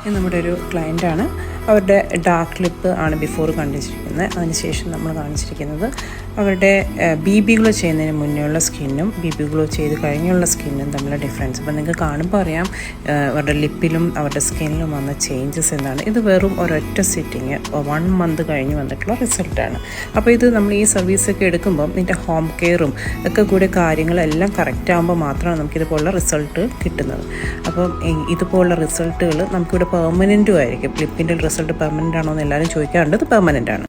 ഇത് നമ്മുടെ ഒരു ക്ലയൻ്റാണ്. അവരുടെ ഡാർക്ക് ലിപ്പ് ആണ് ബിഫോർ കാണിച്ചിരിക്കുന്നത്. അതിനുശേഷം നമ്മൾ കാണിച്ചിരിക്കുന്നത് അവരുടെ BB ഗ്ലോ ചെയ്യുന്നതിന് മുന്നേ ഉള്ള സ്കിന്നും BB ഗ്ലോ ചെയ്ത് കഴിഞ്ഞുള്ള സ്കിന്നും തമ്മിലുള്ള ഡിഫറൻസ്. അപ്പോൾ നിങ്ങൾക്ക് കാണുമ്പോൾ അറിയാം അവരുടെ ലിപ്പിലും അവരുടെ സ്കിന്നിലും വന്ന ചേഞ്ചസ് എന്താണ്. ഇത് വെറും ഒരൊറ്റ സിറ്റിങ് 1 മന്ത് കഴിഞ്ഞ് വന്നിട്ടുള്ള റിസൾട്ടാണ്. അപ്പോൾ ഇത് നമ്മൾ ഈ സർവീസൊക്കെ എടുക്കുമ്പം ഇതിൻ്റെ ഹോം കെയറും ഒക്കെ കൂടി കാര്യങ്ങളെല്ലാം കറക്റ്റ് ആകുമ്പോൾ മാത്രമാണ് നമുക്കിതുപോലുള്ള റിസൾട്ട് കിട്ടുന്നത്. അപ്പം ഇതുപോലുള്ള റിസൾട്ടുകൾ നമുക്കിവിടെ പെർമനൻറ്റും ആയിരിക്കും. ലിപ്പിൻ്റെ റിസൾട്ട് പെർമനൻ്റ് ആണോ എന്ന് എല്ലാവരും ചോദിക്കാറുണ്ട്. ഇത് പെർമനൻ്റ് ആണ്.